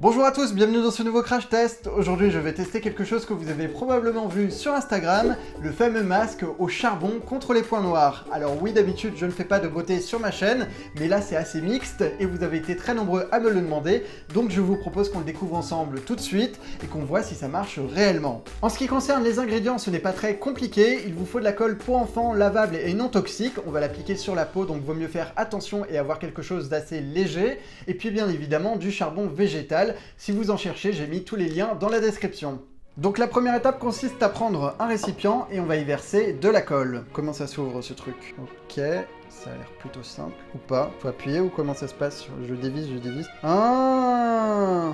Bonjour à tous, bienvenue dans ce nouveau crash test. Aujourd'hui je vais tester quelque chose que vous avez probablement vu sur Instagram, le fameux masque au charbon contre les points noirs. Alors oui, d'habitude je ne fais pas de beauté sur ma chaîne, mais là c'est assez mixte et vous avez été très nombreux à me le demander, donc je vous propose qu'on le découvre ensemble tout de suite et qu'on voit si ça marche réellement. En ce qui concerne les ingrédients, ce n'est pas très compliqué, il vous faut de la colle pour enfants lavable et non toxique, on va l'appliquer sur la peau donc vaut mieux faire attention et avoir quelque chose d'assez léger, et puis bien évidemment du charbon végétal. Si vous en cherchez, j'ai mis tous les liens dans la description. Donc la première étape consiste à prendre un récipient et on va y verser de la colle. Comment ça s'ouvre ce truc? Ok, ça a l'air plutôt simple. Ou pas? Faut appuyer ou comment ça se passe? Je dévisse, je dévisse. Ah!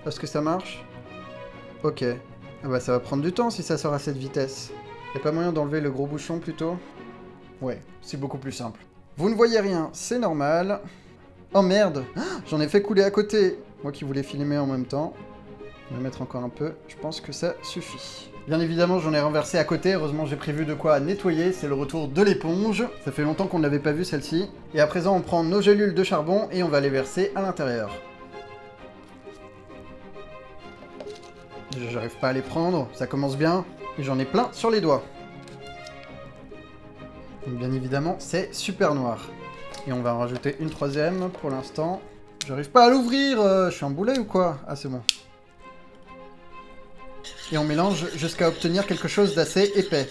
Est-ce que ça marche? Ok. Ah bah ça va prendre du temps si ça sort à cette vitesse. Y'a pas moyen d'enlever le gros bouchon plutôt? Ouais, c'est beaucoup plus simple. Vous ne voyez rien, c'est normal. Oh merde! J'en ai fait couler à côté! Moi qui voulais filmer en même temps. On va mettre encore un peu, je pense que ça suffit. Bien évidemment, j'en ai renversé à côté, heureusement j'ai prévu de quoi nettoyer, c'est le retour de l'éponge. Ça fait longtemps qu'on ne l'avait pas vu celle-ci. Et à présent, on prend nos gélules de charbon et on va les verser à l'intérieur. J'arrive pas à les prendre, ça commence bien, et j'en ai plein sur les doigts. Donc bien évidemment, c'est super noir. Et on va en rajouter une troisième pour l'instant. J'arrive pas à l'ouvrir, je suis un boulet ou quoi? Ah c'est bon. Et on mélange jusqu'à obtenir quelque chose d'assez épais.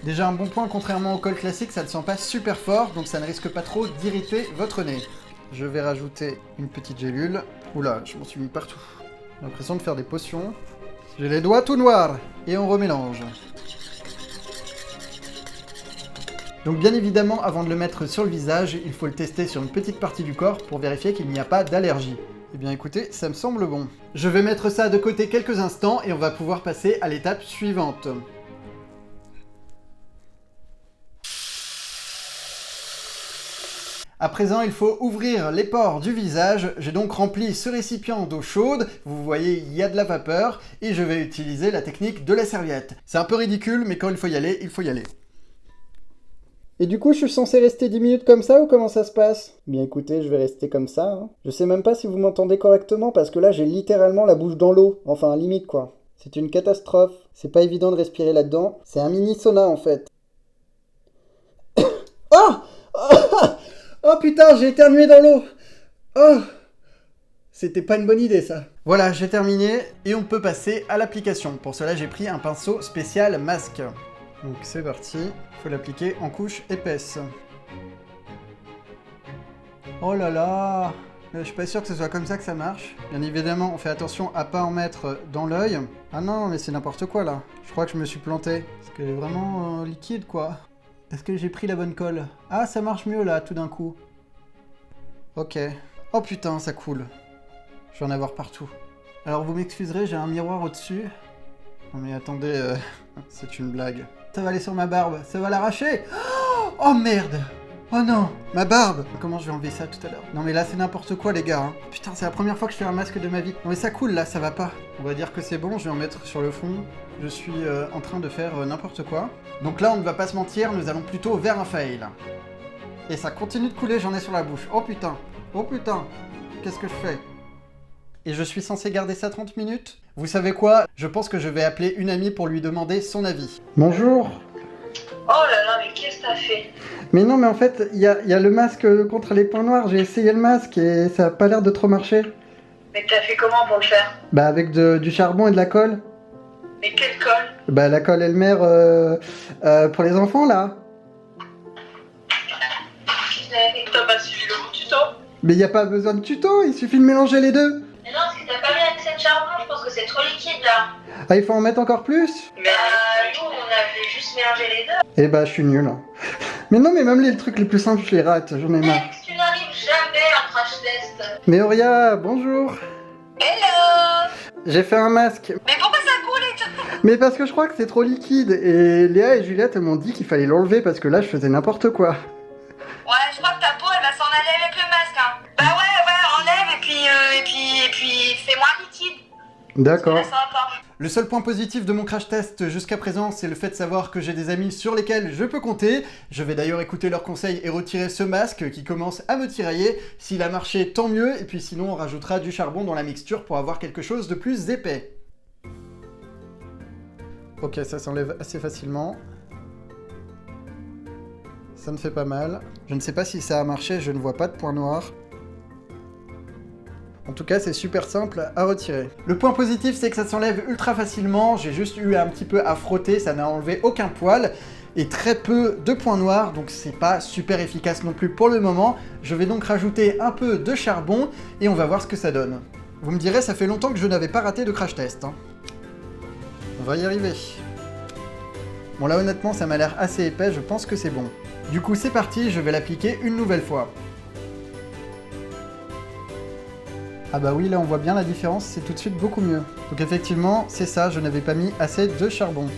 Déjà un bon point, contrairement au col classique, ça ne sent pas super fort, donc ça ne risque pas trop d'irriter votre nez. Je vais rajouter une petite gélule. Oula, je m'en suis mis partout. J'ai l'impression de faire des potions. J'ai les doigts tout noirs. Et on remélange. Donc bien évidemment, avant de le mettre sur le visage, il faut le tester sur une petite partie du corps pour vérifier qu'il n'y a pas d'allergie. Eh bien écoutez, ça me semble bon. Je vais mettre ça de côté quelques instants et on va pouvoir passer à l'étape suivante. À présent, il faut ouvrir les pores du visage. J'ai donc rempli ce récipient d'eau chaude. Vous voyez, il y a de la vapeur et je vais utiliser la technique de la serviette. C'est un peu ridicule, mais quand il faut y aller, il faut y aller. Et du coup, je suis censé rester 10 minutes comme ça ou comment ça se passe? Bien écoutez, je vais rester comme ça. Hein. Je sais même pas si vous m'entendez correctement parce que là, j'ai littéralement la bouche dans l'eau. Enfin, limite quoi. C'est une catastrophe. C'est pas évident de respirer là-dedans. C'est un mini sauna en fait. Oh! Oh putain, j'ai éternué dans l'eau! Oh! C'était pas une bonne idée ça. Voilà, j'ai terminé et on peut passer à l'application. Pour cela, j'ai pris un pinceau spécial masque. Donc c'est parti, il faut l'appliquer en couche épaisse. Oh là là, je suis pas sûr que ce soit comme ça que ça marche. Bien évidemment, on fait attention à pas en mettre dans l'œil. Ah non, mais c'est n'importe quoi là. Je crois que je me suis planté. Parce qu'elle est vraiment liquide quoi. Est-ce que j'ai pris la bonne colle? Ah, ça marche mieux là, tout d'un coup. Ok. Oh putain, ça coule. Je vais en avoir partout. Alors vous m'excuserez, j'ai un miroir au-dessus. Non mais attendez, c'est une blague. Ça va aller sur ma barbe, ça va l'arracher. Oh merde! Oh non! Ma barbe! Comment je vais enlever ça tout à l'heure? Non mais là c'est n'importe quoi les gars. Hein. Putain, c'est la première fois que je fais un masque de ma vie. Non mais ça coule là, ça va pas. On va dire que c'est bon, je vais en mettre sur le fond. Je suis en train de faire n'importe quoi. Donc là on ne va pas se mentir, nous allons plutôt vers un fail. Et ça continue de couler, j'en ai sur la bouche. Oh putain! Oh putain! Qu'est-ce que je fais? Et je suis censé garder ça 30 minutes? Vous savez quoi? Je pense que je vais appeler une amie pour lui demander son avis. Bonjour. Oh là là, mais qu'est-ce que t'as fait? Mais non, mais en fait, il y a le masque contre les points noirs. J'ai essayé le masque et ça a pas l'air de trop marcher. Mais t'as fait comment pour le faire? Bah avec du charbon et de la colle. Mais quelle colle? Bah la colle Elmer pour les enfants là. Et t'as pas suivi le bon tuto? Mais il n'y a pas besoin de tuto, il suffit de mélanger les deux. Mais non, parce que t'as pas mis assez de charbon, je pense que c'est trop liquide là. Ah, il faut en mettre encore plus? Mais nous, on avait juste mélangé les deux. Eh bah je suis nul. Mais non, mais même les trucs les plus simples, je les rate, j'en ai marre. Max, tu n'arrives jamais en crash test. Mais Auria, bonjour. Hello! J'ai fait un masque. Mais pourquoi ça coule et tout? Mais parce que je crois que c'est trop liquide. Et Léa et Juliette m'ont dit qu'il fallait l'enlever parce que là je faisais n'importe quoi. Ouais, je crois que ta peau, elle va s'en aller avec le masque, hein. Bah ouais, enlève et puis fais moins liquide. D'accord. Là, ça va pas. Le seul point positif de mon crash test jusqu'à présent, c'est le fait de savoir que j'ai des amis sur lesquels je peux compter. Je vais d'ailleurs écouter leurs conseils et retirer ce masque qui commence à me tirailler. S'il a marché, tant mieux, et puis sinon on rajoutera du charbon dans la mixture pour avoir quelque chose de plus épais. Ok, ça s'enlève assez facilement. Ça me fait pas mal. Je ne sais pas si ça a marché, je ne vois pas de point noir. En tout cas, c'est super simple à retirer. Le point positif, c'est que ça s'enlève ultra facilement. J'ai juste eu un petit peu à frotter, ça n'a enlevé aucun poil. Et très peu de points noirs, donc c'est pas super efficace non plus pour le moment. Je vais donc rajouter un peu de charbon et on va voir ce que ça donne. Vous me direz, ça fait longtemps que je n'avais pas raté de crash test. On va y arriver. Bon là honnêtement, ça m'a l'air assez épais, je pense que c'est bon. Du coup c'est parti, je vais l'appliquer une nouvelle fois. Ah bah oui, là on voit bien la différence, c'est tout de suite beaucoup mieux. Donc effectivement, c'est ça, je n'avais pas mis assez de charbon.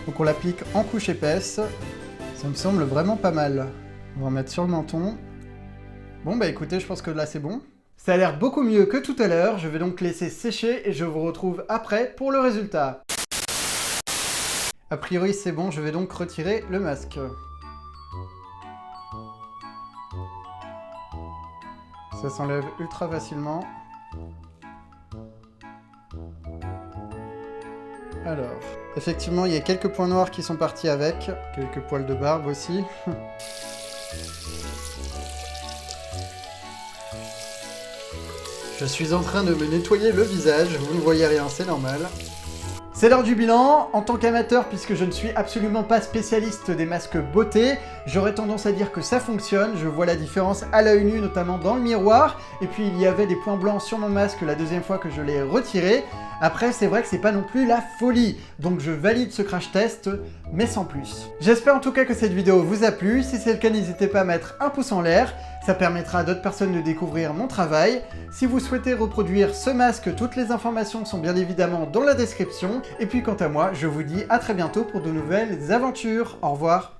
Donc on l'applique en couche épaisse. Ça me semble vraiment pas mal. On va en mettre sur le menton. Bon bah écoutez, je pense que là c'est bon. Ça a l'air beaucoup mieux que tout à l'heure, je vais donc laisser sécher et je vous retrouve après pour le résultat. A priori c'est bon, je vais donc retirer le masque. Ça s'enlève ultra facilement. Alors, effectivement, il y a quelques points noirs qui sont partis avec. Quelques poils de barbe aussi. Je suis en train de me nettoyer le visage, vous ne voyez rien, c'est normal. C'est l'heure du bilan. En tant qu'amateur, puisque je ne suis absolument pas spécialiste des masques beauté, j'aurais tendance à dire que ça fonctionne. Je vois la différence à l'œil nu, notamment dans le miroir. Et puis il y avait des points blancs sur mon masque la deuxième fois que je l'ai retiré. Après, c'est vrai que c'est pas non plus la folie. Donc je valide ce crash test, mais sans plus. J'espère en tout cas que cette vidéo vous a plu. Si c'est le cas, n'hésitez pas à mettre un pouce en l'air. Ça permettra à d'autres personnes de découvrir mon travail. Si vous souhaitez reproduire ce masque, toutes les informations sont bien évidemment dans la description. Et puis quant à moi, je vous dis à très bientôt pour de nouvelles aventures. Au revoir.